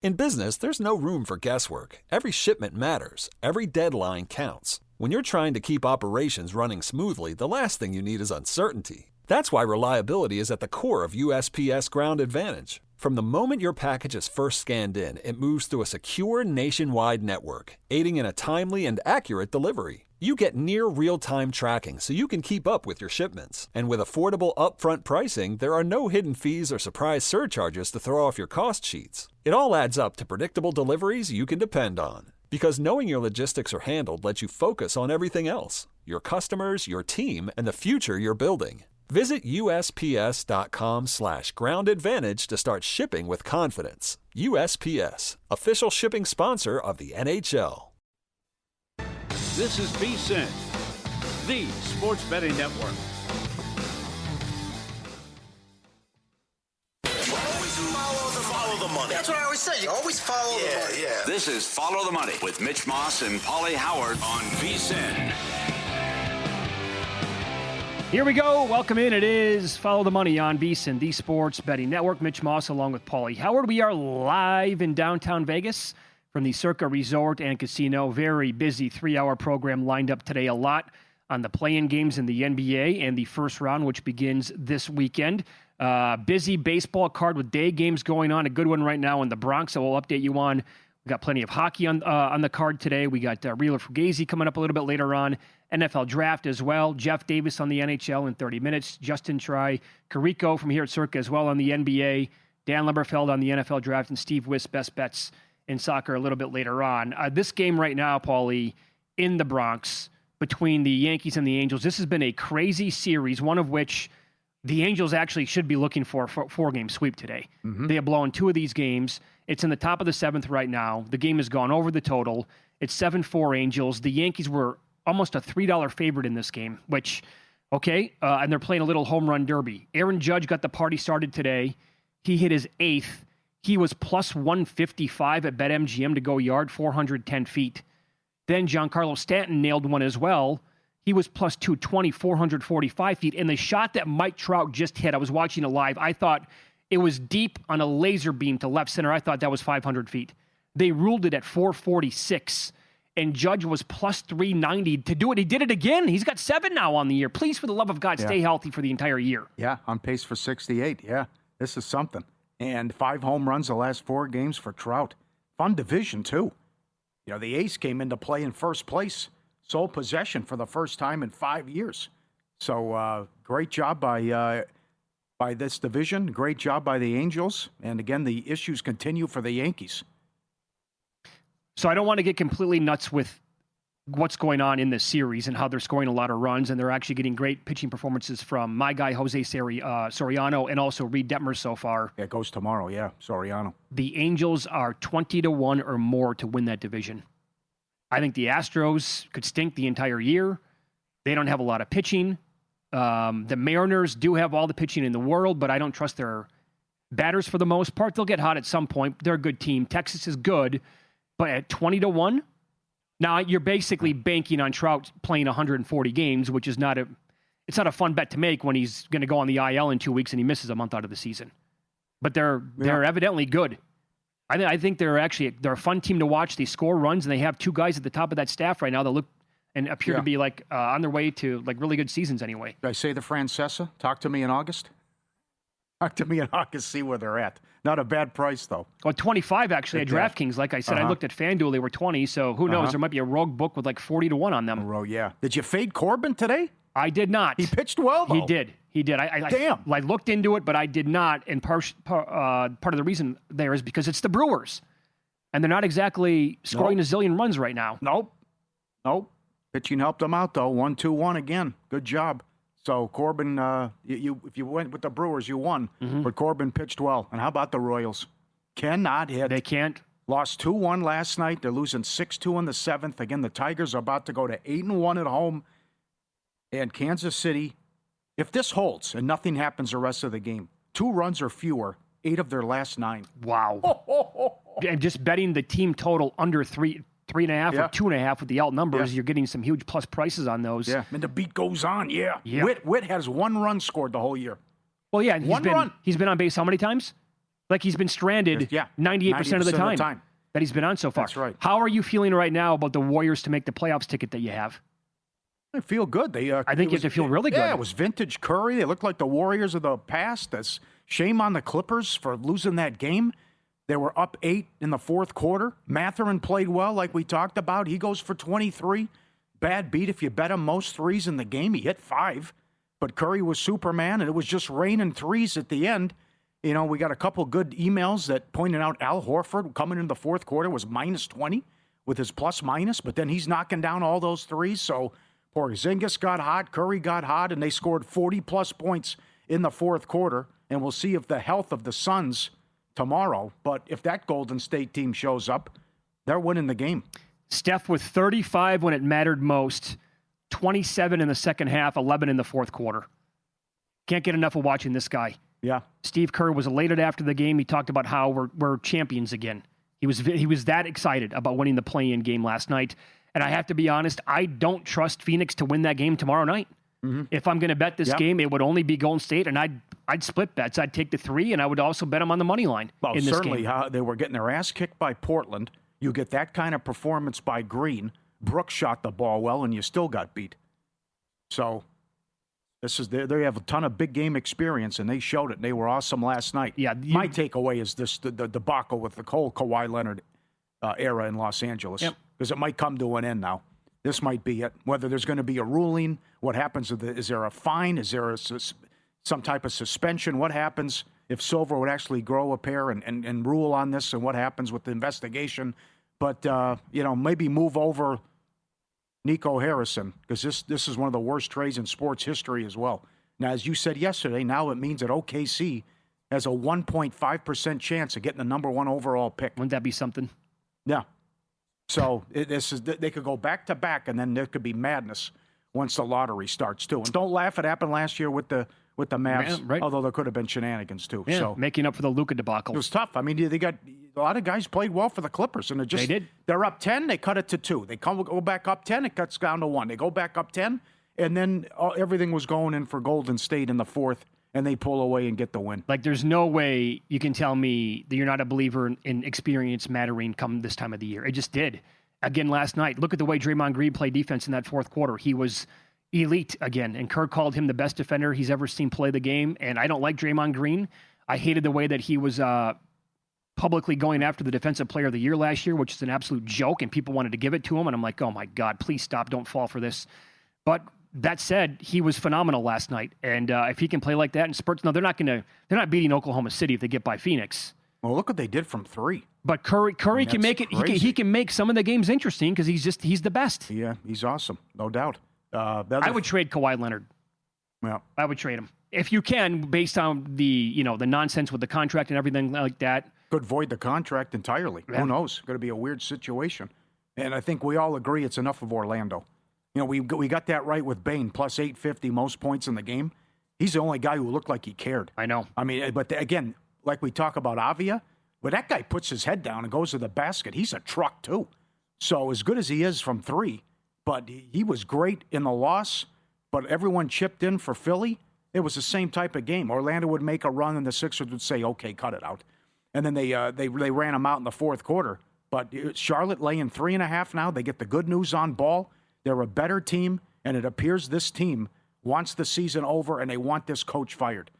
In business, there's no room for guesswork. Every shipment matters. Every deadline counts. When you're trying to keep operations running smoothly, the last thing you need is uncertainty. That's why reliability is at the core of USPS Ground Advantage. From the moment your package is first scanned in, it moves through a secure nationwide network, aiding in a timely and accurate delivery. You get near real-time tracking so you can keep up with your shipments. And with affordable upfront pricing, there are no hidden fees or surprise surcharges to throw off your cost sheets. It all adds up to predictable deliveries you can depend on. Because knowing your logistics are handled lets you focus on everything else: your customers, your team, and the future you're building. Visit USPS.com/Ground Advantage to start shipping with confidence. USPS, official shipping sponsor of the NHL. This is VSiN, the Sports Betting Network. Always follow the money. That's what I always say. You always follow the money. Yeah. This is Follow the Money with Mitch Moss and Pauly Howard on VSiN. Here we go. Welcome in. It is Follow the Money on VSiN, the Sports Betting Network. Mitch Moss along with Pauly Howard. We are live in downtown Vegas from the Circa Resort and Casino. Very busy 3-hour program lined up today. A lot on the play-in games in the NBA and the first round, which begins this weekend. Busy baseball card with day games going on. A good one right now in the Bronx, so we'll update you on. We got plenty of hockey on the card today. We got Reeler Fugazi coming up a little bit later on. NFL draft as well. Jeff Davis on the NHL in 30 minutes. Justin Tri Carico from here at Circa as well on the NBA. Dan Leberfeld on the NFL draft, and Steve Wiss, best bets in soccer a little bit later on. This game right now, Pauly, in the Bronx between the Yankees and the Angels, this has been a crazy series, one of which the Angels actually should be looking for a 4-game sweep today. They have blown 2 of these games. It's in the top of the 7th right now. The game has gone over the total. It's 7-4 Angels. The Yankees were almost a $3 favorite in this game, which, okay, and they're playing a little home run derby. Aaron Judge got the party started today. He hit his 8th. He was plus 155 at BetMGM to go yard, 410 feet. Then Giancarlo Stanton nailed one as well. He was plus 220, 445 feet. And the shot that Mike Trout just hit, I was watching it live. I thought it was deep on a laser beam to left center. I thought that was 500 feet. They ruled it at 446. And Judge was plus 390 to do it. He did it again. He's got 7 now on the year. Please, for the love of God, stay healthy for the entire year. Yeah, on pace for 68. Yeah, this is something. And 5 home runs the last 4 games for Trout. Fun division, too. You know, the Ace came into play in first place, sole possession for the first time in 5 years. So great job by this division. Great job by the Angels. And again, the issues continue for the Yankees. So I don't want to get completely nuts with what's going on in this series and how they're scoring a lot of runs, and they're actually getting great pitching performances from my guy, Jose Soriano, and also Reed Detmer so far. Yeah, it goes tomorrow, Soriano. The Angels are 20-1 or more to win that division. I think the Astros could stink the entire year. They don't have a lot of pitching. The Mariners do have all the pitching in the world, but I don't trust their batters for the most part. They'll get hot at some point. They're a good team. Texas is good, but at 20-1, now you're basically banking on Trout playing 140 games, which is it's not a fun bet to make when he's going to go on the IL in 2 weeks and he misses a month out of the season. But they're evidently good. I think they're a fun team to watch. They score runs, and they have 2 guys at the top of that staff right now that look and appear to be on their way to really good seasons anyway. Did I say the Francesa? Talk to me in August. Talk to me in August, see where they're at. Not a bad price, though. Well, 25 actually at DraftKings. Like I said, I looked at FanDuel. They were 20, so who knows? There might be a rogue book with 40-1 on them. Did you fade Corbin today? I did not. He pitched well, though. He did. Damn. I looked into it, but I did not. And part of the reason there is because it's the Brewers. And they're not exactly scoring a zillion runs right now. Nope. Pitching helped them out, though. 1-2-1 again. Good job. So Corbin, if you went with the Brewers, you won. But Corbin pitched well. And how about the Royals? Cannot hit. They can't. Lost 2-1 last night. They're losing 6-2 in the 7th. Again, the Tigers are about to go to 8-1 at home. And Kansas City, if this holds and nothing happens the rest of the game, 2 runs or fewer, 8 of their last 9. Wow. And just betting the team total under 3.5 or 2.5 with the alt numbers, you're getting some huge plus prices on those. Yeah, and the beat goes on, Witt has 1 run scored the whole year. Well, yeah, One run. He's been on base how many times? Like he's been stranded 98% of the time that he's been on so far. That's right. How are you feeling right now about the Warriors to make the playoffs ticket that you have? I feel good. I think you have to feel really good. Yeah, it was vintage Curry. They looked like the Warriors of the past. That's shame on the Clippers for losing that game. They were up 8 in the fourth quarter. Mathurin played well, like we talked about. He goes for 23. Bad beat if you bet him most threes in the game. He hit 5. But Curry was Superman, and it was just raining threes at the end. You know, we got a couple good emails that pointed out Al Horford coming into the fourth quarter was minus 20 with his plus-minus, but then he's knocking down all those threes, so Porzingis got hot, Curry got hot, and they scored 40-plus points in the fourth quarter. And we'll see if the health of the Suns tomorrow. But if that Golden State team shows up, they're winning the game. Steph with 35 when it mattered most, 27 in the second half, 11 in the fourth quarter. Can't get enough of watching this guy. Yeah. Steve Kerr was elated after the game. He talked about how we're champions again. He was that excited about winning the play-in game last night. And I have to be honest, I don't trust Phoenix to win that game tomorrow night. Mm-hmm. If I'm going to bet this game, it would only be Golden State, and I'd split bets. I'd take the 3, and I would also bet them on the money line in this certainly, game. They were getting their ass kicked by Portland. You get that kind of performance by Green. Brooks shot the ball well, and you still got beat. So they have a ton of big game experience, and they showed it. They were awesome last night. Yeah, my takeaway is the debacle with the whole Kawhi Leonard era in Los Angeles, because it might come to an end now. This might be it. Whether there's going to be a ruling, what happens? Is there a fine? Is there some type of suspension? What happens if Silver would actually grow a pair and rule on this? And what happens with the investigation? But maybe move over Nico Harrison, because this is one of the worst trades in sports history as well. Now, as you said yesterday, now it means that OKC has a 1.5% chance of getting the number 1 overall pick. Wouldn't that be something? Yeah. So they could go back to back, and then there could be madness once the lottery starts too. And don't laugh; it happened last year with the Mavs. Right. Although there could have been shenanigans too. Yeah, so making up for the Luka debacle. It was tough. I mean, they got a lot of guys played well for the Clippers, and they did. They're up 10, they cut it to 2. They go back up 10, it cuts down to 1. They go back up 10, and then everything was going in for Golden State in the fourth. And they pull away and get the win. Like, there's no way you can tell me that you're not a believer in experience mattering come this time of the year. It just did. Again, last night, look at the way Draymond Green played defense in that fourth quarter. He was elite again, and Kerr called him the best defender he's ever seen play the game. And I don't like Draymond Green. I hated the way that he was publicly going after the Defensive Player of the Year last year, which is an absolute joke, and people wanted to give it to him. And I'm like, oh, my God, please stop. Don't fall for this. But that said, he was phenomenal last night, and if he can play like that in spurts, they're not beating Oklahoma City if they get by Phoenix. Well, look what they did from 3. But Curry can make it. He can make some of the games interesting because he's the best. Yeah, he's awesome, no doubt. I would trade Kawhi Leonard. Yeah, I would trade him if you can, based on the nonsense with the contract and everything like that. Could void the contract entirely. Yeah. Who knows? Going to be a weird situation, and I think we all agree it's enough of Orlando. We got that right with Bane, plus 850, most points in the game. He's the only guy who looked like he cared. I know. I mean, but again, like we talk about Avia, but that guy puts his head down and goes to the basket. He's a truck, too. So as good as he is from 3, but he was great in the loss, but everyone chipped in for Philly. It was the same type of game. Orlando would make a run, and the Sixers would say, okay, cut it out. And then they ran them out in the fourth quarter. But Charlotte laying 3.5 now. They get the good news on ball. They're a better team, and it appears this team wants the season over, and they want this coach fired.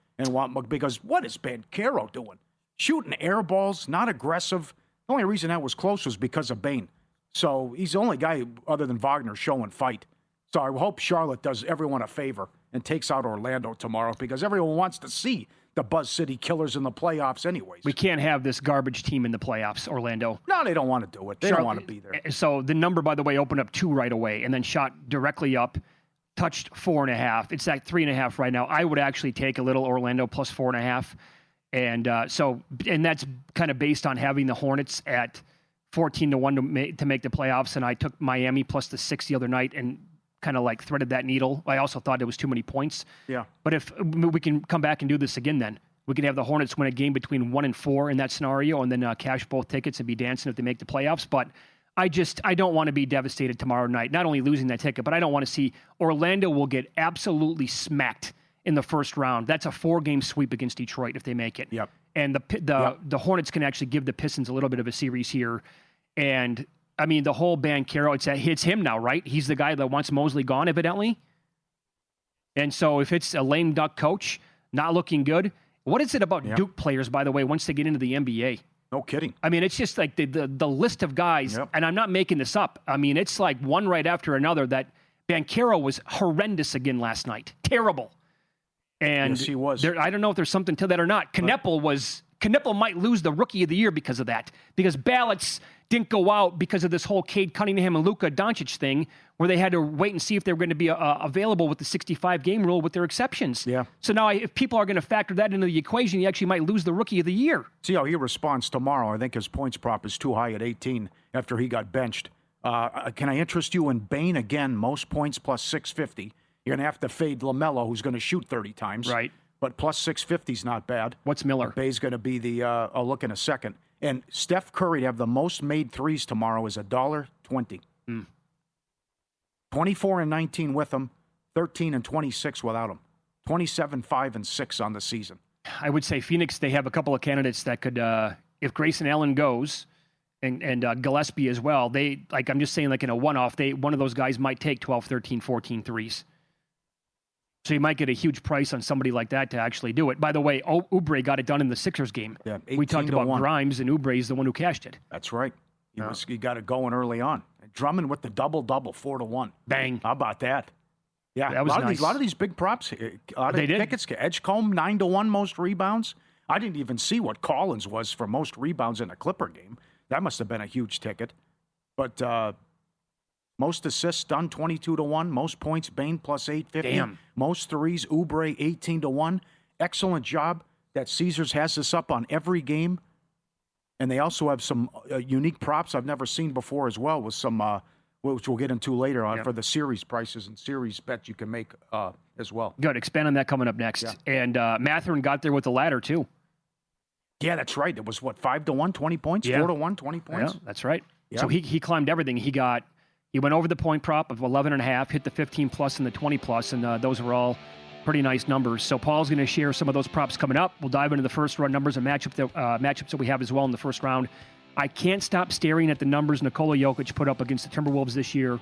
Because what is Banchero doing? Shooting air balls, not aggressive. The only reason that was close was because of Bane. So he's the only guy other than Wagner showing fight. So I hope Charlotte does everyone a favor and takes out Orlando tomorrow, because everyone wants to see the Buzz City Killers in the playoffs anyways. We can't have this garbage team in the playoffs, Orlando. No, they don't want to do it. They don't want to be there. So the number, by the way, opened up 2 right away and then shot directly up, touched 4.5. It's at 3.5 right now. I would actually take a little Orlando plus 4.5. And that's kind of based on having the Hornets at 14-1 to make the playoffs. And I took Miami plus the 6 the other night and kind of like threaded that needle. I also thought it was too many points. Yeah. But if we can come back and do this again, then we can have the Hornets win a game between 1 and 4 in that scenario, and then cash both tickets and be dancing if they make the playoffs. But I don't want to be devastated tomorrow night. Not only losing that ticket, but I don't want to see Orlando will get absolutely smacked in the first round. That's a 4-game sweep against Detroit if they make it. Yep. And the Hornets can actually give the Pistons a little bit of a series here. And, I mean, the whole Banchero, it's him now, right? He's the guy that wants Mosley gone, evidently. And so if it's a lame duck coach, not looking good, what is it about Duke players, by the way, once they get into the NBA? No kidding. I mean, it's just like the list of guys, and I'm not making this up. I mean, it's like one right after another that Banchero was horrendous again last night. Terrible. And yes, he was. I don't know if there's something to that or not. Kneppel might lose the Rookie of the Year because of that. Because ballots didn't go out because of this whole Cade Cunningham and Luka Doncic thing, where they had to wait and see if they were going to be available with the 65-game rule with their exceptions. Yeah. So now if people are going to factor that into the equation, you actually might lose the Rookie of the Year. See how he responds tomorrow. I think his points prop is too high at 18 after he got benched. Can I interest you in Bane again? Most points plus 650. You're going to have to fade LaMelo, who's going to shoot 30 times. Right. But plus 650 is not bad. What's Miller? Bay's going to be the, I'll look in a second. And Steph Curry to have the most made threes tomorrow is $1.20. 24 and 19 with him, 13 and 26 without him. 27, 5, and 6 on the season. I would say Phoenix, they have a couple of candidates that could, if Grayson Allen goes, and Gillespie as well, I'm just saying, like in a one-off, one of those guys might take 12, 13, 14 threes. So you might get a huge price on somebody like that to actually do it. By the way, Oubre got it done in the Sixers game. Yeah, we talked about 1. Grimes, and Oubre is the one who cashed it. That's right. He got it going early on. Drummond with the double-double, 4-1. Bang. How about that? Yeah, that was nice. A lot of these big props. They did. Tickets. Edgecombe, 9-1 most rebounds. I didn't even see what Collins was for most rebounds in a Clipper game. That must have been a huge ticket. But most assists done, 22-1. Most points, Bane plus 850. Damn. Most threes, Oubre, 18-1. Excellent job that Caesars has this up on every game. And they also have some unique props I've never seen before as well, with some, which we'll get into later on, for the series prices and series bets you can make as well. Good. Expand on that coming up next. Yeah. And Mathurin got there with the ladder, too. Yeah, that's right. It was, 5-1, 20 points? Yeah. 4-1, 20 points? Yeah, that's right. Yeah. So he climbed everything. He went over the point prop of 11.5, hit the 15+ and the 20+, and those were all pretty nice numbers. So Paul's going to share some of those props coming up. We'll dive into the first round numbers and matchups that we have as well in the first round. I can't stop staring at the numbers Nikola Jokic put up against the Timberwolves this year.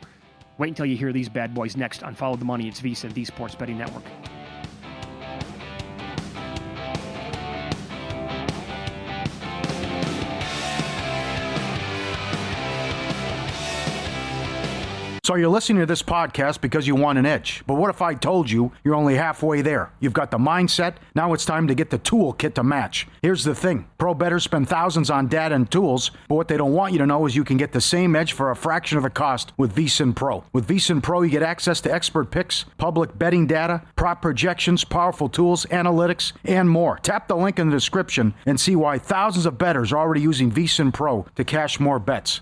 Wait until you hear these bad boys next on Follow the Money. It's VSiN, the Sports Betting Network. So you're listening to this podcast because you want an edge. But what if I told you you're only halfway there? You've got the mindset. Now it's time to get the toolkit to match. Here's the thing. Pro bettors spend thousands on data and tools, but what they don't want you to know is you can get the same edge for a fraction of the cost with VSiN Pro. With VSiN Pro, you get access to expert picks, public betting data, prop projections, powerful tools, analytics, and more. Tap the link in the description and see why thousands of bettors are already using VSiN Pro to cash more bets.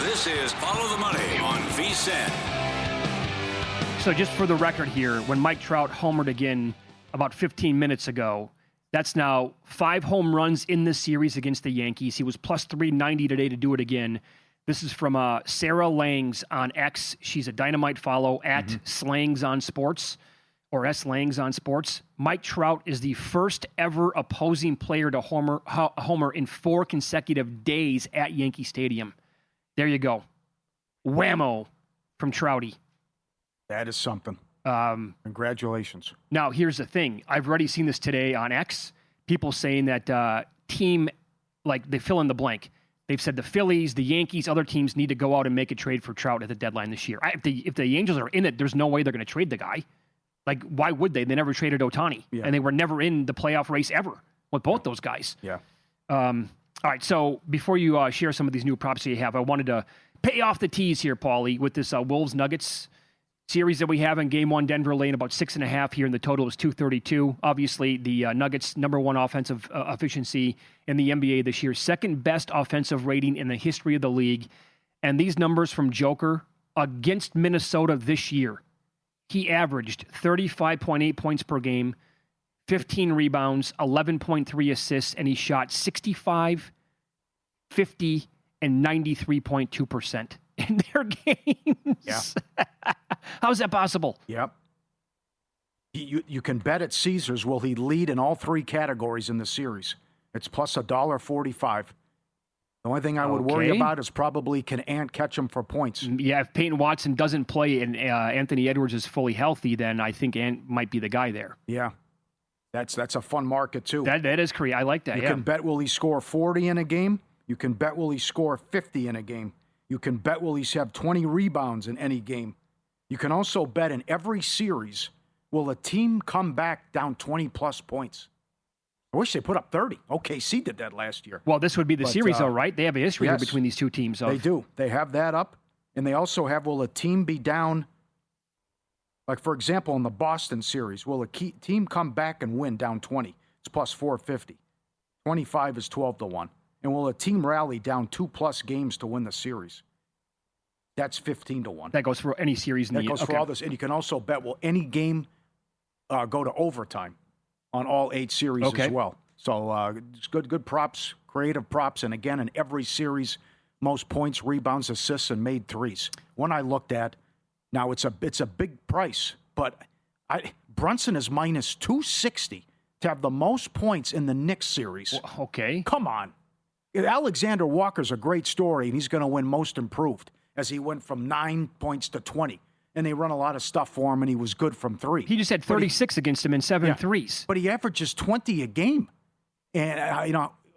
This is Follow the Money on VSiN. So just for the record here, when Mike Trout homered again about 15 minutes ago, that's now 5 home runs in this series against the Yankees. He was plus 390 today to do it again. This is from Sarah Langs on X. She's a dynamite follow at Slangs on Sports, or S Langs on Sports. Mike Trout is the first ever opposing player to homer in 4 consecutive days at Yankee Stadium. There you go. Whammo from Trouty. That is something. Congratulations. Now, here's the thing. I've already seen this today on X. People saying that team, like they fill in the blank. They've said the Phillies, the Yankees, other teams need to go out and make a trade for Trout at the deadline this year. If the Angels are in it, there's no way they're going to trade the guy. Like, why would they? They never traded Ohtani. Yeah. And they were never in the playoff race ever with both those guys. Yeah. All right, so before you share some of these new props that you have, I wanted to pay off the tease here, Pauly, with this Wolves-Nuggets series that we have in Game 1, Denver laying about 6.5 here, and the total is 232. Obviously, the Nuggets' number 1 offensive efficiency in the NBA this year, second best offensive rating in the history of the league. And these numbers from Joker against Minnesota this year, he averaged 35.8 points per game, 15 rebounds, 11.3 assists, and he shot 65, 50 and 93.2% in their games. Yeah. How's that possible? Yep. You can bet at Caesars will he lead in all three categories in the series. It's plus $1.45. The only thing I would worry about is probably can Ant catch him for points. Yeah, if Peyton Watson doesn't play and Anthony Edwards is fully healthy, then I think Ant might be the guy there. Yeah. That's a fun market, too. That is correct. I like that, You can bet will he score 40 in a game. You can bet will he score 50 in a game. You can bet will he have 20 rebounds in any game. You can also bet in every series, will a team come back down 20-plus points? I wish they put up 30. OKC did that last year. Well, this would be the series, though, right? They have a history here yes, between these two teams. They do. They have that up. And they also have, will a team be down, like, for example, in the Boston series, will a team come back and win down 20? It's plus 450. 25 is 12-1. And will a team rally down 2+ games to win the series? That's 15-1. That goes for any series in that goes for all this. And you can also bet, will any game go to overtime on all 8 series as well? So it's good props, creative props. And again, in every series, most points, rebounds, assists, and made threes. One I looked at, now it's a big price, but Brunson is minus 260 to have the most points in the Knicks series. Well, okay. Come on. Alexander Walker's a great story, and he's going to win most improved as he went from 9 points to 20. And they run a lot of stuff for him, and he was good from 3. He just had 36 against him in 7 threes. But he averages 20 a game. And,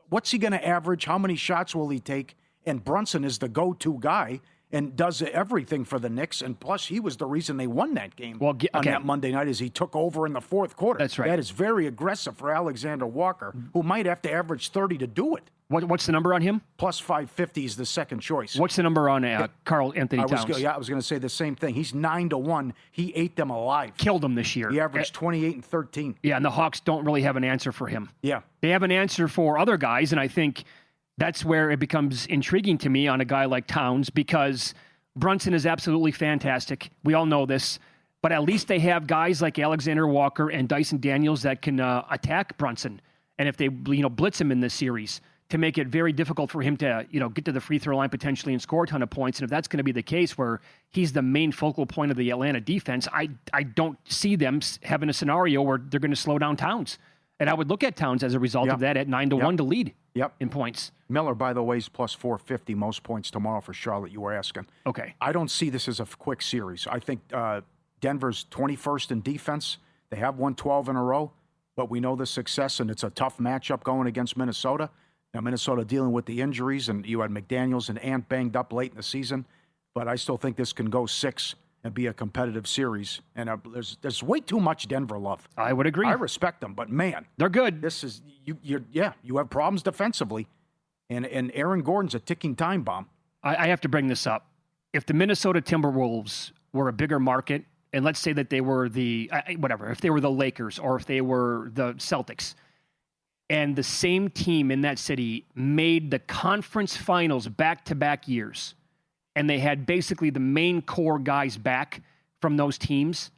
what's he going to average? How many shots will he take? And Brunson is the go-to guy and does everything for the Knicks. And plus, he was the reason they won that game on that Monday night as he took over in the fourth quarter. That's right. That is very aggressive for Alexander Walker, who might have to average 30 to do it. What's the number on him? Plus 550 is the second choice. What's the number on Karl Anthony Towns? I was going to say the same thing. He's 9-1. He ate them alive. Killed them this year. He averaged 28 and 13. Yeah, and the Hawks don't really have an answer for him. Yeah. They have an answer for other guys, and I think that's where it becomes intriguing to me on a guy like Towns, because Brunson is absolutely fantastic. We all know this. But at least they have guys like Alexander Walker and Dyson Daniels that can attack Brunson. And if they blitz him in this series, to make it very difficult for him to get to the free throw line potentially and score a ton of points. And if that's going to be the case where he's the main focal point of the Atlanta defense, I don't see them having a scenario where they're going to slow down Towns. And I would look at Towns as a result of that at 9-1 to lead in points. Miller, by the way, is plus 450 most points tomorrow for Charlotte, you were asking. Okay. I don't see this as a quick series. I think Denver's 21st in defense. They have won 12 in a row, but we know the success, and it's a tough matchup going against Minnesota. Now, Minnesota dealing with the injuries, and you had McDaniels and Ant banged up late in the season, but I still think this can go 6 and be a competitive series. And there's way too much Denver love. I would agree. I respect them, but man, they're good. This is you have problems defensively, and Aaron Gordon's a ticking time bomb. I have to bring this up. If the Minnesota Timberwolves were a bigger market, and let's say that they were if they were the Lakers or if they were the Celtics, and the same team in that city made the conference finals back-to-back years, and they had basically the main core guys back from those teams,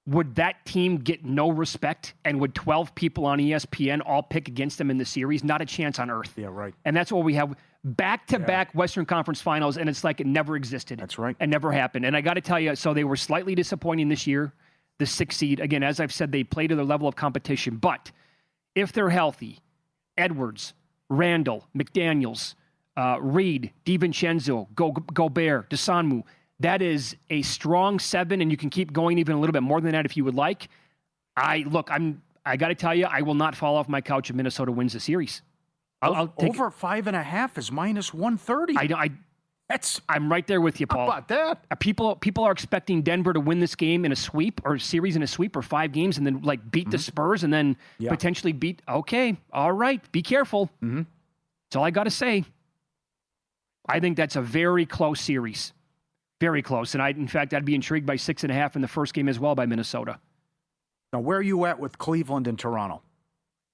would that team get no respect? And would 12 people on ESPN all pick against them in the series? Not a chance on earth. Yeah, right. And that's what we have, back-to-back Western Conference finals, and it's like it never existed. That's right. It never happened. And I got to tell you, so they were slightly disappointing this year, the 6th seed. Again, as I've said, they play to their level of competition, but if they're healthy, Edwards, Randall, McDaniels, Reed, DiVincenzo, Gobert, DeSanmu, that is a strong 7, and you can keep going even a little bit more than that if you would like. I got to tell you, I will not fall off my couch if Minnesota wins the series. I'll take over 5.5 is minus 130. I'm right there with you, Paul. How about that? People are expecting Denver to win this game in a sweep or series in a sweep or 5 games and then beat the Spurs and then potentially beat. Okay, all right, be careful. Mm-hmm. That's all I got to say. I think that's a very close series, very close. And I'd be intrigued by 6.5 in the first game as well by Minnesota. Now, where are you at with Cleveland and Toronto?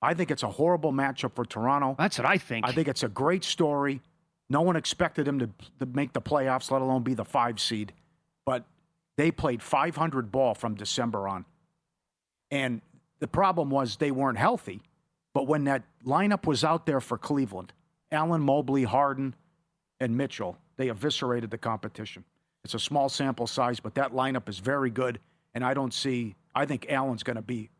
I think it's a horrible matchup for Toronto. That's what I think. I think it's a great story. No one expected them to make the playoffs, let alone be the 5 seed. But they played 500 ball from December on. And the problem was they weren't healthy. But when that lineup was out there for Cleveland, Allen, Mobley, Harden, and Mitchell, they eviscerated the competition. It's a small sample size, but that lineup is very good, and I think Allen's going to be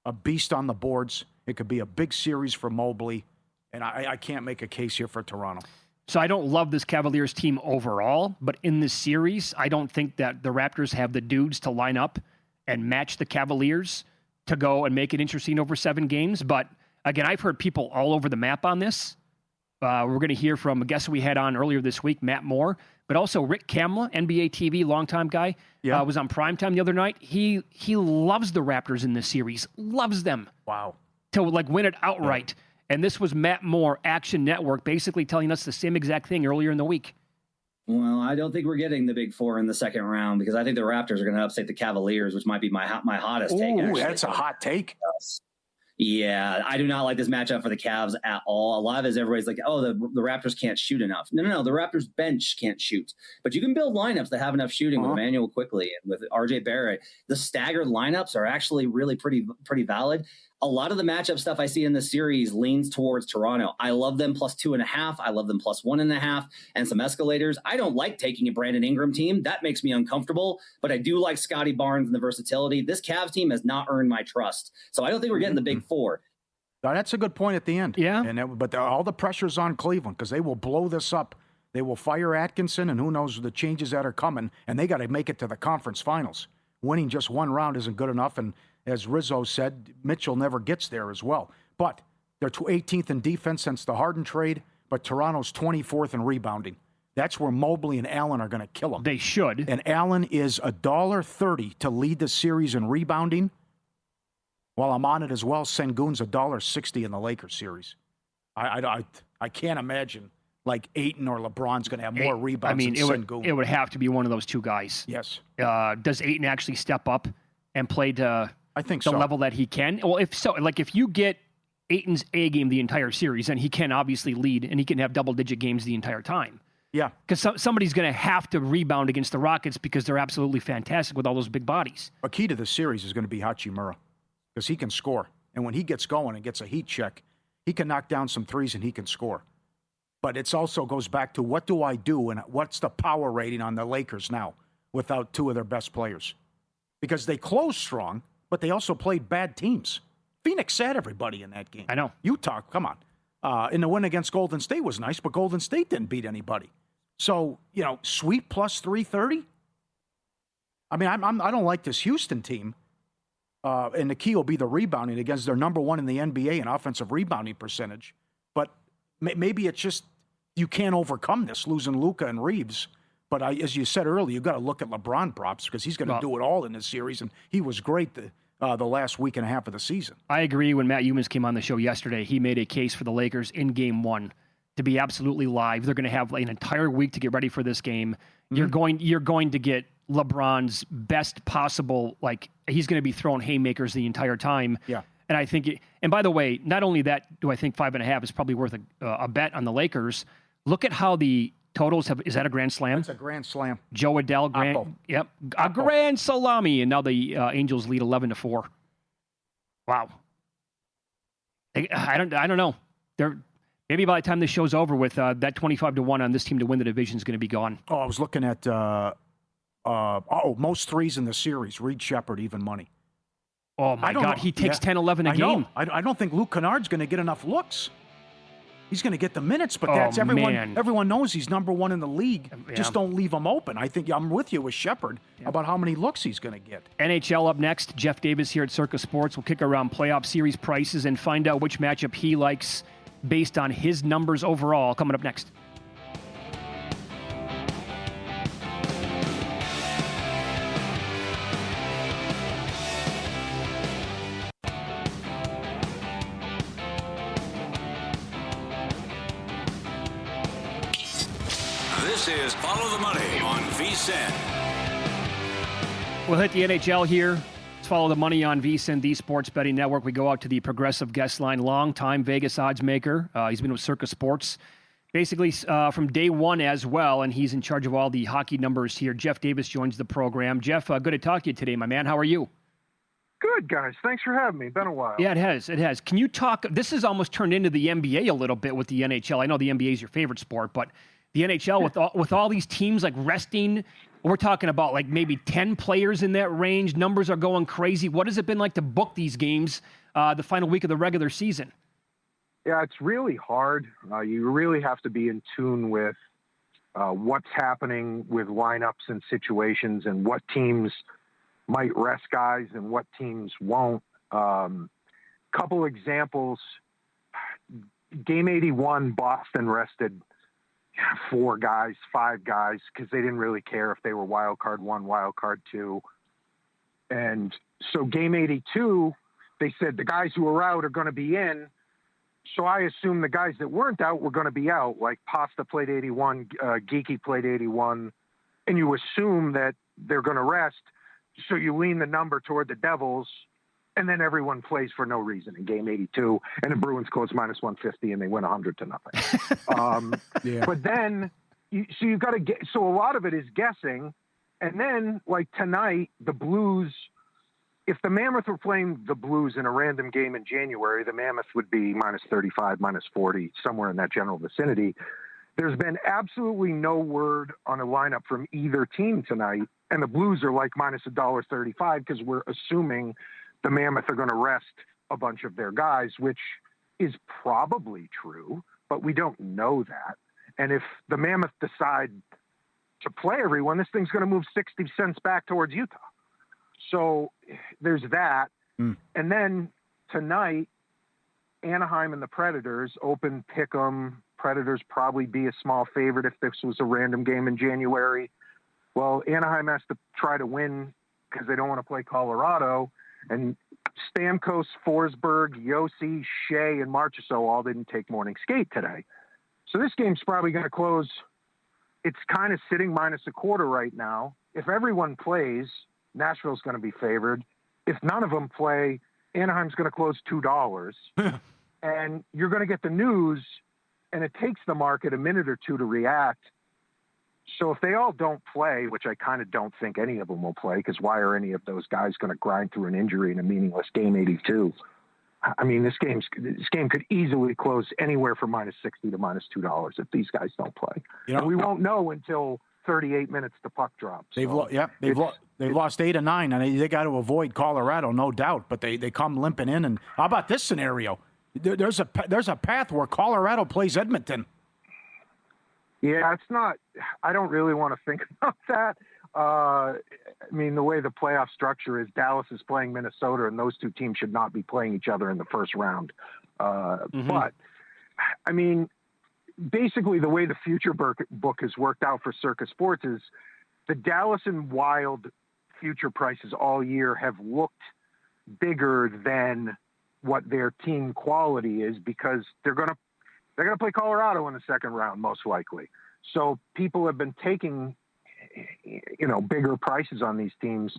a beast on the boards. It could be a big series for Mobley, and I can't make a case here for Toronto. So I don't love this Cavaliers team overall, but in this series, I don't think that the Raptors have the dudes to line up and match the Cavaliers to go and make it interesting over 7 games. But again, I've heard people all over the map on this. We're going to hear from a guest we had on earlier this week, Matt Moore, but also Rick Kamla, NBA TV, longtime guy, was on Primetime the other night. He loves the Raptors in this series, loves them. Wow. To win it outright. Yeah. And this was Matt Moore, Action Network, basically telling us the same exact thing earlier in the week. Well, I don't think we're getting the big 4 in the second round because I think the Raptors are going to upset the Cavaliers, which might be my hottest take. Ooh, that's a hot take. Yeah, I do not like this matchup for the Cavs at all. A lot of it is everybody's like, oh, the Raptors can't shoot enough. No. The Raptors bench can't shoot. But you can build lineups that have enough shooting with Emmanuel Quickley and with RJ Barrett. The staggered lineups are actually really pretty valid. A lot of the matchup stuff I see in this series leans towards Toronto. I love them plus 2.5. I love them plus 1.5 and some escalators. I don't like taking a Brandon Ingram team. That makes me uncomfortable, but I do like Scotty Barnes and the versatility. This Cavs team has not earned my trust. So I don't think we're getting the big 4. Now, that's a good point at the end. Yeah. But all the pressure's on Cleveland because they will blow this up. They will fire Atkinson, and who knows the changes that are coming, and they got to make it to the conference finals. Winning just one round isn't good enough, and as Rizzo said, Mitchell never gets there as well. But they're 18th in defense since the Harden trade, but Toronto's 24th in rebounding. That's where Mobley and Allen are going to kill them. They should. And Allen is $1.30 to lead the series in rebounding. While I'm on it as well, Sengun's $1.60 in the Lakers series. I can't imagine like Ayton or LeBron's going to have more rebounds than Sengun. It would have to be one of those two guys. Yes. Does Ayton actually step up and play to the level that he can? Well, if so, like if you get Ayton's A game the entire series, then he can obviously lead and he can have double-digit games the entire time. Yeah. Because somebody's going to have to rebound against the Rockets because they're absolutely fantastic with all those big bodies. A key to the series is going to be Hachimura because he can score. And when he gets going and gets a heat check, he can knock down some threes and he can score. But it also goes back to what do I do and what's the power rating on the Lakers now without 2 of their best players? Because they closed strong, but they also played bad teams. Phoenix sat everybody in that game. I know. Utah, come on. And the win against Golden State was nice, but Golden State didn't beat anybody. So, sweep plus 330? I mean, I don't like this Houston team. And the key will be the rebounding against their number 1 in the NBA in offensive rebounding percentage. But maybe it's just you can't overcome this, losing Luka and Reeves. But as you said earlier, you've got to look at LeBron props because he's going to do it all in this series, and he was great the last week and a half of the season. I agree. When Matt Humans came on the show yesterday, he made a case for the Lakers in Game 1 to be absolutely live. They're going to have an entire week to get ready for this game. Mm-hmm. You're going to get LeBron's best possible, he's going to be throwing haymakers the entire time. Yeah. And I think, and by the way, not only that, do I think 5.5 is probably worth a bet on the Lakers. Look at how the totals is that a grand slam? It's a grand slam. Joe Adele, a grand salami, and now the Angels lead 11-4. Wow. I don't know. Maybe by the time this show's over with, that 25-1 on this team to win the division is going to be gone. Oh, I was looking at most threes in the series. Reed Shepherd, even money. Oh my God, he takes 10, 11 a game. I don't think Luke Kennard's going to get enough looks. He's going to get the minutes, but that's everyone. Man. Everyone knows he's number 1 in the league. Yeah. Just don't leave him open. I think I'm with you with Shepherd about how many looks he's going to get. NHL up next. Jeff Davis here at Circa Sports will kick around playoff series prices and find out which matchup he likes based on his numbers overall. Coming up next. This is Follow the Money on VSiN. We'll hit the NHL here. Let's follow the money on VSiN, the Sports Betting Network. We go out to the progressive guest line, long-time Vegas odds maker. He's been with Circa Sports basically from day one as well, and he's in charge of all the hockey numbers here. Jeff Davis joins the program. Jeff, good to talk to you today, my man. How are you? Good, guys. Thanks for having me. Been a while. Yeah, it has. It has. Can you talk? This has almost turned into the NBA a little bit with the NHL. I know the NBA is your favorite sport, but the NHL with all these teams like resting, we're talking about like maybe 10 players in that range. Numbers are going crazy. What has it been like to book these games the final week of the regular season? Yeah, it's really hard. You really have to be in tune with what's happening with lineups and situations and what teams might rest guys and what teams won't. Couple examples. Game 81, Boston rested 4 guys, 5 guys, because they didn't really care if they were wild card 1, wild card 2. And so game 82, they said the guys who are out are going to be in. So I assume the guys that weren't out were going to be out, like Pasta played 81, Geeky played 81, and you assume that they're going to rest. So you lean the number toward the Devils, and then everyone plays for no reason in game 82, and the Bruins close minus 150, and they win 100-0. Yeah. But then, you've got to get. So a lot of it is guessing, and then like tonight, the Blues. If the Mammoth were playing the Blues in a random game in January, the Mammoth would be minus 35, minus 40, somewhere in that general vicinity. There's been absolutely no word on a lineup from either team tonight. And the Blues are like minus $1.35 because we're assuming the Mammoth are going to rest a bunch of their guys, which is probably true, but we don't know that. And if the Mammoth decide to play everyone, this thing's going to move 60 cents back towards Utah. So there's that. And then tonight, Anaheim and the Predators open pick'em. Predators probably be a small favorite if this was a random game in January. Well, Anaheim has to try to win because they don't want to play Colorado. And Stamkos, Forsberg, Yossi, Shea, and Marchessault all didn't take morning skate today. So this game's probably going to close. It's kind of sitting minus a quarter right now. If everyone plays, Nashville's going to be favored. If none of them play, Anaheim's going to close $2. And you're going to get the news, and it takes the market a minute or two to react. So if they all don't play, which I kind of don't think any of them will play, because why are any of those guys going to grind through an injury in a meaningless game 82? I mean, this game could easily close anywhere from minus 60 to minus $2 if these guys don't play. You know, and we won't know until 38 minutes to puck drop. So they've lost 8 of 9, and they got to avoid Colorado, no doubt. But they come limping in. And how about this scenario? There's a path where Colorado plays Edmonton. Yeah, it's not. I don't really want to think about that. I mean, the way the playoff structure is, Dallas is playing Minnesota, and those two teams should not be playing each other in the first round. But, I mean, basically the way the future book has worked out for Circa Sports is the Dallas and Wild future prices all year have looked bigger than what their team quality is because they're going to play Colorado in the second round, most likely. So people have been taking, bigger prices on these teams,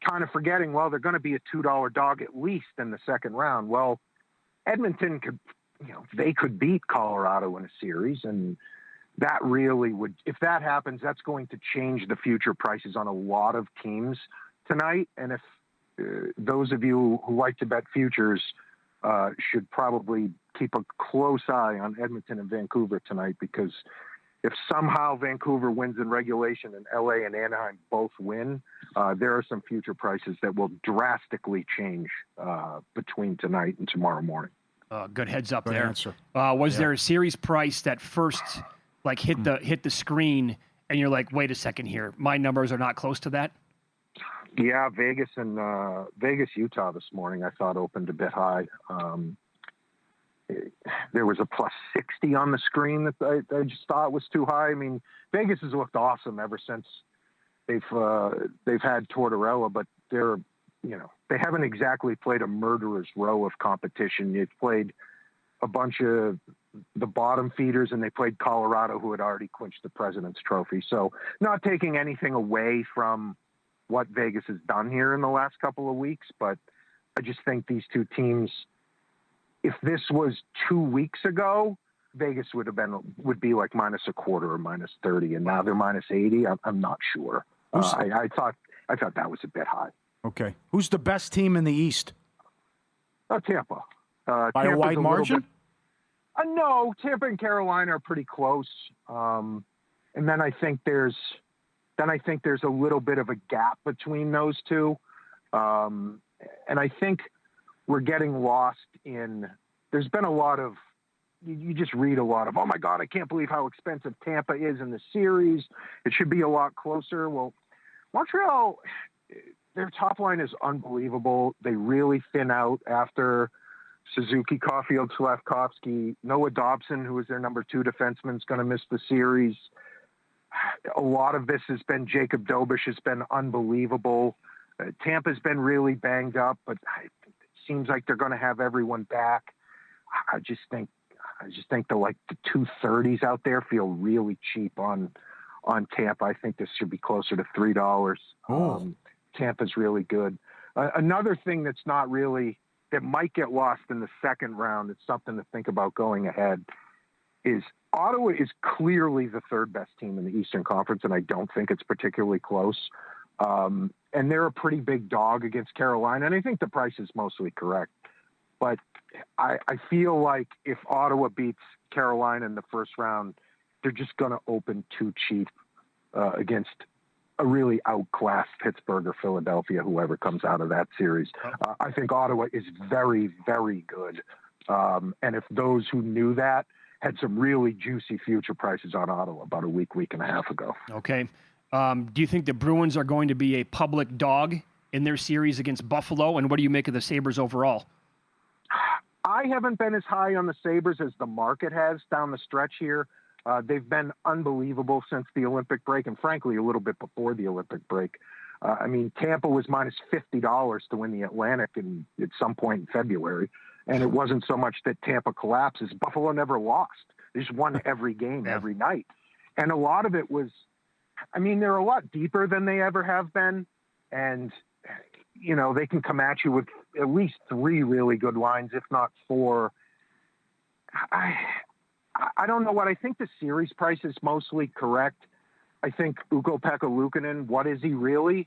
kind of forgetting, well, they're going to be a $2 dog at least in the second round. Well, Edmonton could, they could beat Colorado in a series, and that really would, if that happens, that's going to change the future prices on a lot of teams tonight. And if those of you who like to bet futures should probably keep a close eye on Edmonton and Vancouver tonight, because if somehow Vancouver wins in regulation and LA and Anaheim both win, there are some future prices that will drastically change between tonight and tomorrow morning. Good heads up Good there. answer. Was there a series price that first hit the screen and you're like, wait a second here, my numbers are not close to that? Yeah, Vegas and Vegas, Utah this morning I thought opened a bit high. There was a plus 60 on the screen that I just thought was too high. I mean, Vegas has looked awesome ever since they've had Tortorella, but they haven't exactly played a murderer's row of competition. They've played a bunch of the bottom feeders, and they played Colorado, who had already clinched the President's Trophy. So not taking anything away from what Vegas has done here in the last couple of weeks, but I just think these two teams, if this was 2 weeks ago, Vegas would be like minus a quarter or minus 30, and now they're minus 80. I'm not sure. I thought that was a bit high. Okay. Who's the best team in the East? Tampa. By Tampa's a wide margin? No, Tampa and Carolina are pretty close. And then I think there's a little bit of a gap between those two. And I think we're getting lost in, there's been a lot of, you just read a lot of, oh my God, I can't believe how expensive Tampa is in the series. It should be a lot closer. Well, Montreal, their top line is unbelievable. They really thin out after Suzuki, Caulfield, Slafkovsky. Noah Dobson, who is their number 2 defenseman, is going to miss the series. A lot of this has been Jacob Dobish has been unbelievable. Tampa's been really banged up, but it seems like they're going to have everyone back. I just think the 230s out there feel really cheap on Tampa. I think this should be closer to $3. Tampa's really good. Another thing that might get lost in the second round, it's something to think about going ahead, is Ottawa is clearly the third best team in the Eastern Conference, and I don't think it's particularly close. And they're a pretty big dog against Carolina, and I think the price is mostly correct. But I feel like if Ottawa beats Carolina in the first round, they're just going to open too cheap against a really outclassed Pittsburgh or Philadelphia, whoever comes out of that series. I think Ottawa is very, very good. And if those who knew that had some really juicy future prices on Ottawa about a week and a half ago. Okay. Do you think the Bruins are going to be a public dog in their series against Buffalo? And what do you make of the Sabres overall? I haven't been as high on the Sabres as the market has down the stretch here. They've been unbelievable since the Olympic break, and frankly, a little bit before the Olympic break. Tampa was minus $50 to win the Atlantic at some point in February, and it wasn't so much that Tampa collapses. Buffalo never lost. They just won every game, every night. And a lot of it was, they're a lot deeper than they ever have been, and, they can come at you with at least 3 really good lines, if not 4. I don't know what I think the series price is mostly correct. I think Ukko-Pekka Luukkonen, what is he really?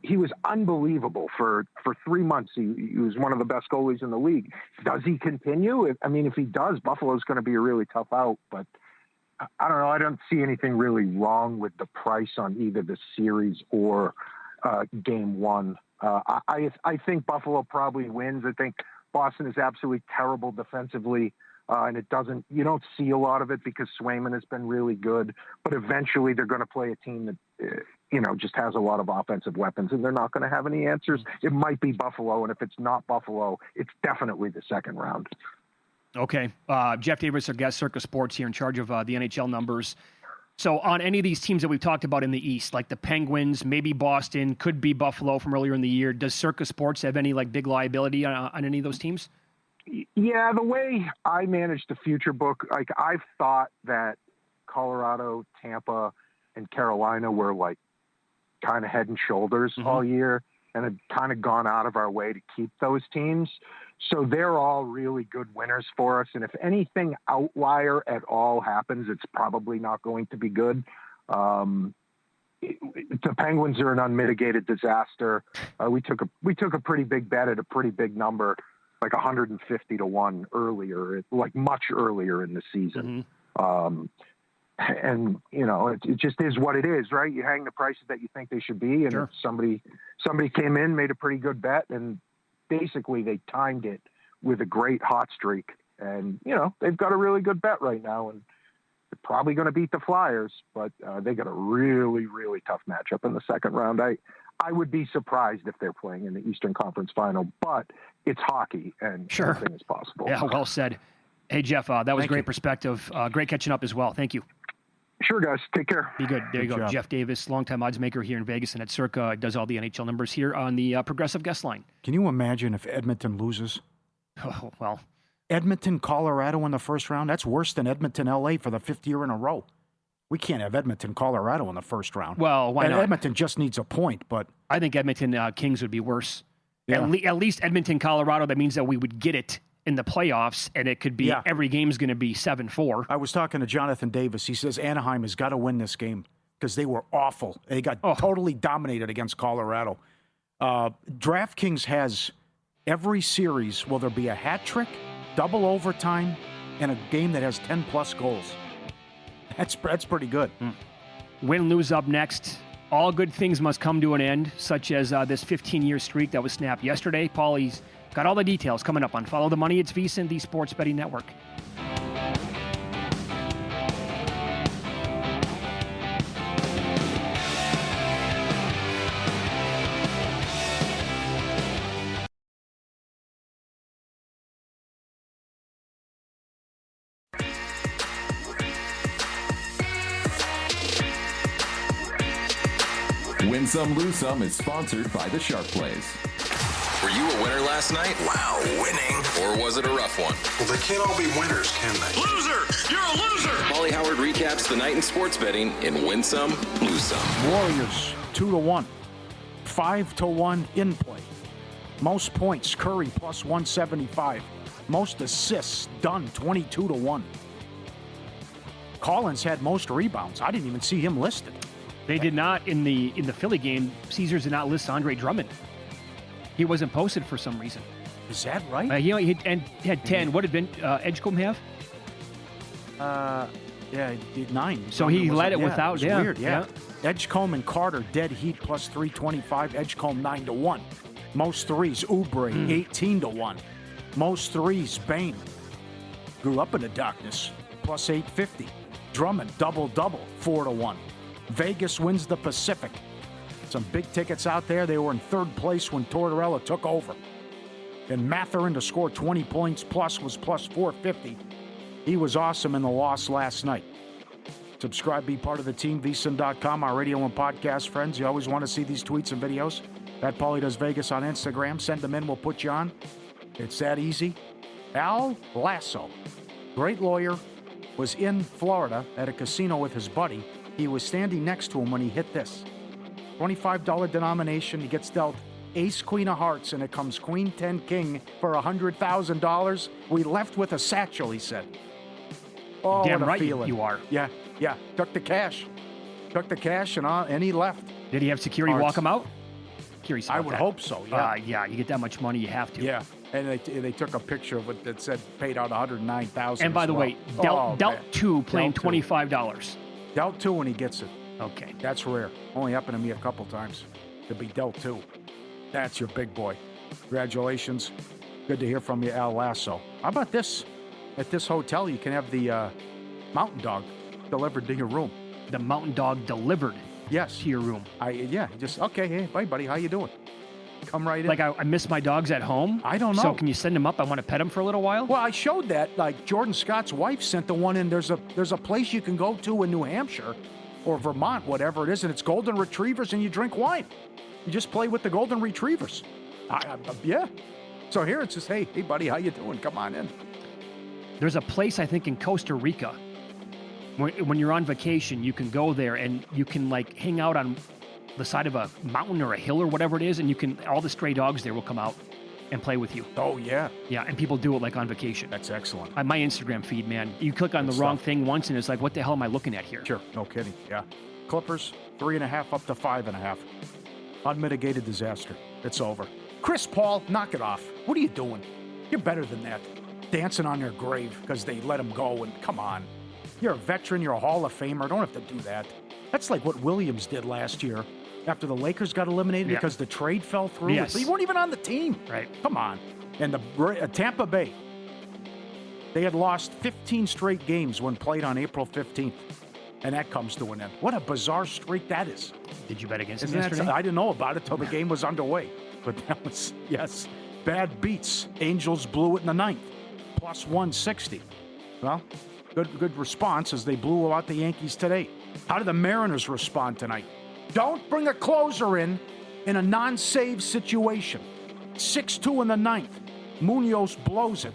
He was unbelievable for 3 months. He was one of the best goalies in the league. Does he continue? If he does, Buffalo's going to be a really tough out, but I don't know. I don't see anything really wrong with the price on either the series or game 1. I think Buffalo probably wins. I think Boston is absolutely terrible defensively. And you don't see a lot of it because Swayman has been really good, but eventually they're going to play a team that, just has a lot of offensive weapons, and they're not going to have any answers. It might be Buffalo, and if it's not Buffalo, it's definitely the second round. Okay. Jeff Davis, our guest, Circa Sports here in charge of the NHL numbers. So on any of these teams that we've talked about in the East, like the Penguins, maybe Boston, could be Buffalo from earlier in the year, does Circa Sports have any big liability on any of those teams? Yeah, the way I managed the future book, I've thought that Colorado, Tampa, and Carolina were kind of head and shoulders all year, and have kind of gone out of our way to keep those teams. So they're all really good winners for us. And if anything outlier at all happens, it's probably not going to be good. The Penguins are an unmitigated disaster. We took a pretty big bet at a pretty big number, like 150 to 1 earlier, much earlier in the season. And it just is what it is, right? You hang the prices that you think they should be. And if somebody came in, made a pretty good bet, and basically they timed it with a great hot streak. And, they've got a really good bet right now, and they're probably going to beat the Flyers, but they got a really, really tough matchup in the second round. I would be surprised if they're playing in the Eastern Conference Final, but it's hockey, and anything is possible. Yeah, well said. Hey, Jeff, that was great perspective. Great catching up as well. Thank you. Sure, guys. Take care. Be good. There you go. Job. Jeff Davis, longtime odds maker here in Vegas and at Circa, does all the NHL numbers here on the Progressive Guest Line. Can you imagine if Edmonton loses? Oh, well. Edmonton, Colorado in the first round? That's worse than Edmonton, LA for the 5th year in a row. We can't have Edmonton, Colorado in the first round. Well, why not? Edmonton just needs a point, but... I think Edmonton Kings would be worse. Yeah. At least Edmonton, Colorado, that means that we would get it in the playoffs, and it could be every game's going to be 7-4. I was talking to Jonathan Davis. He says Anaheim has got to win this game. because they were awful. They got totally dominated against Colorado. DraftKings has every series, will there be a hat trick, double overtime, and a game that has 10-plus goals. That's pretty good. Win, lose up next. All good things must come to an end, such as this 15-year streak that was snapped yesterday. Pauly's got all the details coming up on Follow the Money. It's VSiN, the Sports Betting Network. Win Some, Lose Some is sponsored by the Sharp Plays. Were you a winner last night? Wow, winning. Or was it a rough one? Well, they can't all be winners, can they? Loser! You're a loser! Pauly Howard recaps the night in sports betting in Win Some, Lose Some. Warriors 2-1, 5-1 in play. Most points, Curry plus 175. Most assists, Dunn 22-1. Collins had most rebounds. I didn't even see him listed. They did not in the Philly game. Caesars did not list Andre Drummond. He wasn't posted for some reason. Is that right? He had 10. What did Edgecombe have? Yeah, he did 9. So he led it without. It was weird. Yeah. Edgecombe and Carter dead heat plus 325. Edgecombe 9-1. Most threes, Oubre 18-1. Most threes, Bain grew up in the darkness plus 850. Drummond double 4-1. Vegas wins the Pacific. Some big tickets out there. They were in third place when Tortorella took over. And Mathurin to score 20 points plus was plus 450. He was awesome in the loss last night. Subscribe, be part of the team, vsin.com, our radio and podcast friends. You always want to see these tweets and videos. At Pauly Does Vegas on Instagram. Send them in, we'll put you on. It's that easy. Al Lasso, great lawyer, was in Florida at a casino with his buddy. He was standing next to him when he hit this. $25 denomination. He gets dealt ace, queen of hearts, and it comes queen, 10, king for $100,000. We left with a satchel, he said. Oh, damn what a right feeling. you are. Yeah. Took the cash. And he left. Did he have security walk him out? Curious about I would that. hope so, yeah. Yeah, you get that much money, you have to. Yeah, and they took a picture of it that said paid out $109,000. And by the way, dealt 2 playing $25. Dealt 2 when he gets it. Okay. That's rare. Only happened to me a couple times to be dealt 2. That's your big boy. Congratulations. Good to hear from you, Al Lasso. How about this? At this hotel, you can have the Mountain Dog delivered to your room. The Mountain Dog delivered Yes. to your room. Okay, hey, bye, buddy. How you doing? Come right in. Like, I miss my dogs at home. I don't know. So can you send them up? I want to pet them for a little while. Well, I showed that. Like, Jordan Scott's wife sent the one in. There's a place you can go to in New Hampshire or Vermont, whatever it is, and it's golden retrievers, and you drink wine. You just play with the golden retrievers. Yeah. So here it's just, hey, buddy, how you doing? Come on in. There's a place, I think, in Costa Rica. When you're on vacation, you can go there and you can, like, hang out on the side of a mountain or a hill or whatever it is, and all the stray dogs there will come out and play with you. Oh, yeah. Yeah, and people do it, like, on vacation. That's excellent. On my Instagram feed, man, you click on the wrong thing once, and it's like, what the hell am I looking at here? Sure, no kidding, yeah. Clippers, 3.5 up to 5.5. Unmitigated disaster. It's over. Chris Paul, knock it off. What are you doing? You're better than that. Dancing on their grave because they let him go, and come on. You're a veteran. You're a Hall of Famer. Don't have to do that. That's like what Williams did last year after the Lakers got eliminated because the trade fell through. Yes. So you weren't even on the team. Right. Come on. And the Tampa Bay, they had lost 15 straight games when played on April 15th. And that comes to an end. What a bizarre streak that is. Did you bet against Isn't him yesterday? I didn't know about it till the game was underway. But that was, yes, bad beats. Angels blew it in the 9th. Plus 160. Well, good response as they blew out the Yankees today. How did the Mariners respond tonight? Don't bring a closer in a non-save situation. 6-2 in the 9th. Munoz blows it.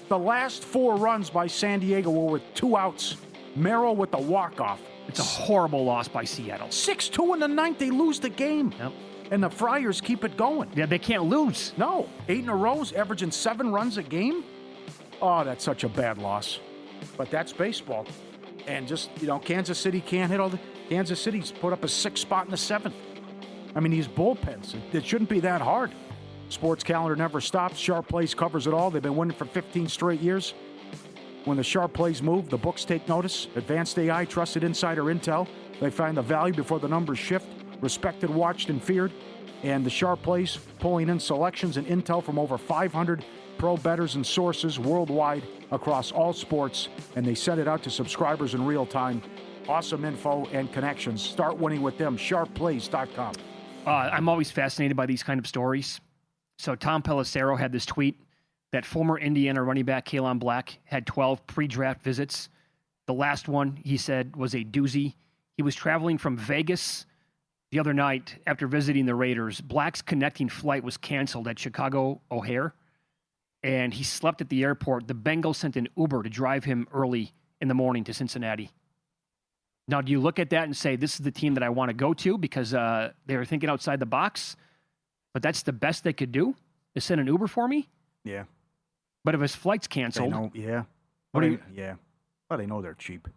The last 4 runs by San Diego were with 2 outs. Merrill with the walk-off. It's a horrible loss by Seattle. 6-2 in the 9th. They lose the game. Yep. And the Friars keep it going. Yeah, they can't lose. No. 8 in a row, averaging 7 runs a game. Oh, that's such a bad loss. But that's baseball. And just, Kansas City can't hit all the... Kansas City's put up a 6th spot in the 7th. I mean, these bullpens, it shouldn't be that hard. Sports calendar never stops. Sharp Plays covers it all. They've been winning for 15 straight years. When the Sharp Plays move, the books take notice. Advanced AI, trusted insider intel. They find the value before the numbers shift. Respected, watched, and feared. And the Sharp Plays pulling in selections and intel from over 500 pro bettors and sources worldwide across all sports. And they send it out to subscribers in real time. Awesome info and connections. Start winning with them. SharpPlays.com. I'm always fascinated by these kind of stories. So Tom Pelissero had this tweet that former Indiana running back Kalen Black had 12 pre-draft visits. The last one, he said, was a doozy. He was traveling from Vegas the other night after visiting the Raiders. Black's connecting flight was canceled at Chicago O'Hare, and he slept at the airport. The Bengals sent an Uber to drive him early in the morning to Cincinnati. Now, do you look at that and say, this is the team that I want to go to because they were thinking outside the box, but that's the best they could do, is send an Uber for me? Yeah. But if his flight's canceled... Yeah. What do you... Yeah. Well, they know they're cheap.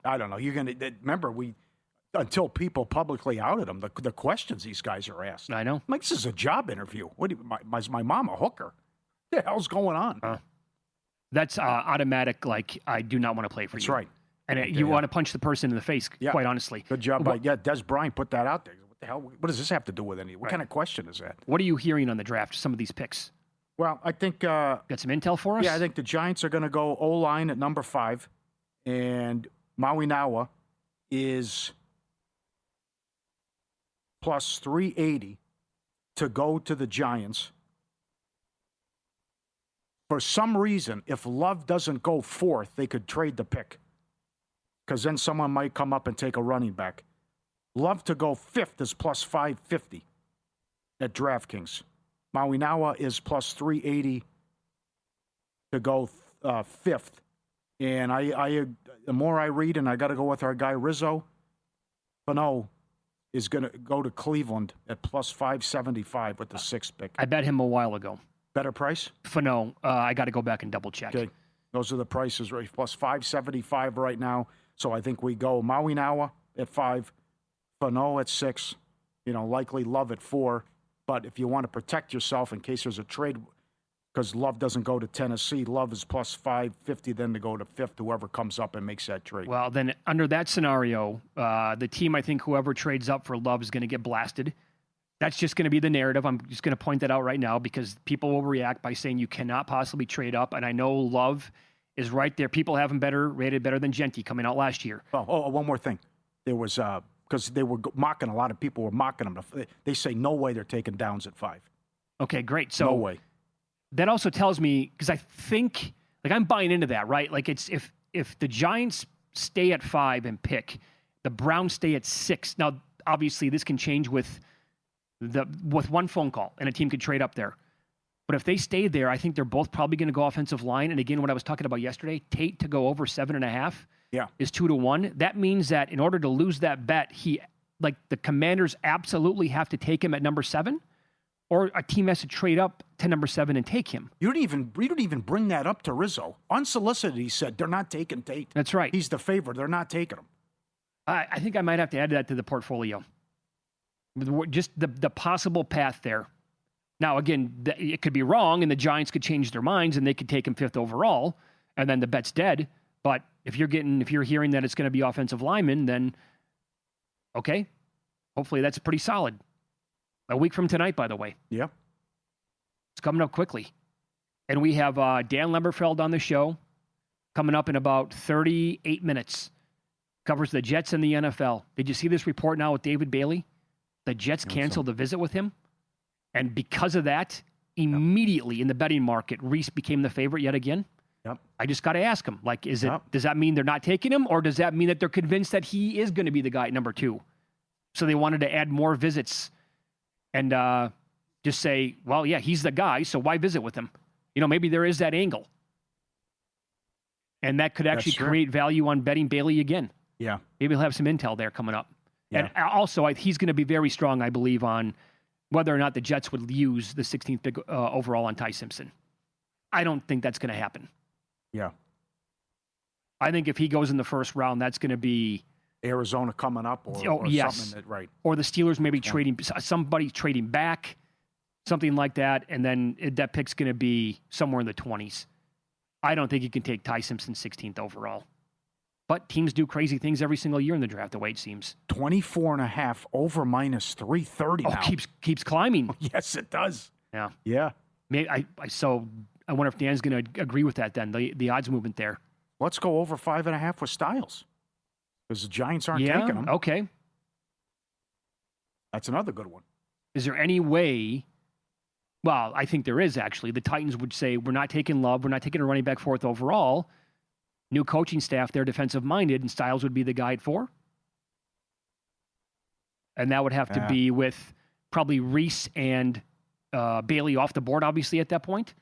I don't know. You're going to... Remember, until people publicly outed them, the questions these guys are asked. I know. Like, this is a job interview. Is my mom a hooker? What the hell's going on? That's automatic, like, I do not want to play for you. That's right. And you want to punch the person in the face, quite honestly. Good job. Des Bryant put that out there. What the hell? What does this have to do with anything? What kind of question is that? What are you hearing on the draft, some of these picks? Well, I think... Got some intel for us? Yeah, I think the Giants are going to go O-line at number 5. And Maui Nawa is plus 380 to go to the Giants. For some reason, if Love doesn't go 4th, they could trade the pick. Because then someone might come up and take a running back. Love to go 5th is plus 550 at DraftKings. Maui Nawa is plus 380 to go 5th. And I the more I read, and I got to go with our guy Rizzo, Fano is going to go to Cleveland at plus 575 with the 6th pick. I bet him a while ago. Better price? Fano, I got to go back and double check. Okay. Those are the prices, right? Plus 575 right now. So I think we go Maui Nawa at 5, Fano at 6, likely Love at 4. But if you want to protect yourself in case there's a trade, because Love doesn't go to Tennessee, Love is plus 550 then to go to 5th, whoever comes up and makes that trade. Well, then under that scenario, the team, I think whoever trades up for Love is going to get blasted. That's just going to be the narrative. I'm just going to point that out right now because people will react by saying you cannot possibly trade up. And I know Love is right there. People have him rated better than Genti coming out last year. Oh, one more thing. There was, because they were mocking, a lot of people were mocking them. They say no way they're taking Downs at 5. Okay, great. So no way. That also tells me, because I think, I'm buying into that, right? Like it's if the Giants stay at 5 and pick, the Browns stay at 6. Now, obviously, this can change with one phone call, and a team could trade up there. But if they stay there, I think they're both probably going to go offensive line. And again, what I was talking about yesterday, Tate to go over 7.5 is 2-1. That means that in order to lose that bet, the Commanders absolutely have to take him at number 7, or a team has to trade up to number 7 and take him. You don't even bring that up to Rizzo. Unsolicited, he said, they're not taking Tate. That's right. He's the favorite. They're not taking him. I think I might have to add that to the portfolio. Just the possible path there. Now, again, it could be wrong, and the Giants could change their minds, and they could take him 5th overall, and then the bet's dead. But if you're hearing that it's going to be offensive lineman, then okay, hopefully that's pretty solid. A week from tonight, by the way. Yeah, it's coming up quickly, and we have Dan Lemberfeld on the show coming up in about 38 minutes. Covers the Jets and the NFL. Did you see this report now with David Bailey? The Jets canceled a visit with him. And because of that, immediately in the betting market, Reese became the favorite yet again. Yep. I just got to ask him, does that mean they're not taking him, or does that mean that they're convinced that he is going to be the guy at number 2? So they wanted to add more visits and just say, well, yeah, he's the guy, so why visit with him? Maybe there is that angle. And that could actually create value on betting Bailey again. Yeah. Maybe he'll have some intel there coming up. Yeah. And also, he's going to be very strong, I believe, on whether or not the Jets would use the 16th pick overall on Ty Simpson. I don't think that's going to happen. Yeah. I think if he goes in the first round, that's going to be Arizona coming up or yes. something. Right. Or the Steelers maybe somebody trading back, something like that, and then that pick's going to be somewhere in the 20s. I don't think you can take Ty Simpson 16th overall. But teams do crazy things every single year in the draft, the way it seems. 24.5 over minus 330 now. Keeps climbing. Yes, it does. Yeah. Yeah. So I wonder if Dan's going to agree with that then, the odds movement there. Let's go over 5.5 with Styles. Because the Giants aren't taking them. Okay. That's another good one. Is there any way... Well, I think there is, actually. The Titans would say, we're not taking Love. We're not taking a running back 4th overall. New coaching staff, they're defensive-minded, and Styles would be the guy at 4. And that would have to be with probably Reese and Bailey off the board, obviously, at that point.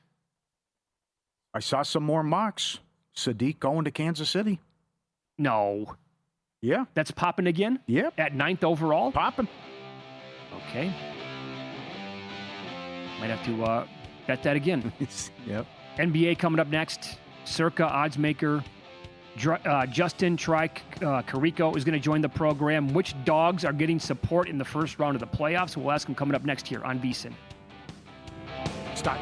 I saw some more mocks. Sadiq going to Kansas City. No. Yeah. That's popping again? Yeah. At 9th overall? Popping. Okay. Might have to bet that again. Yep. NBA coming up next. Circa odds maker Justin Carico is going to join the program. Which dogs are getting support in the first round of the playoffs? We'll ask him coming up next here on VSiN. Stop.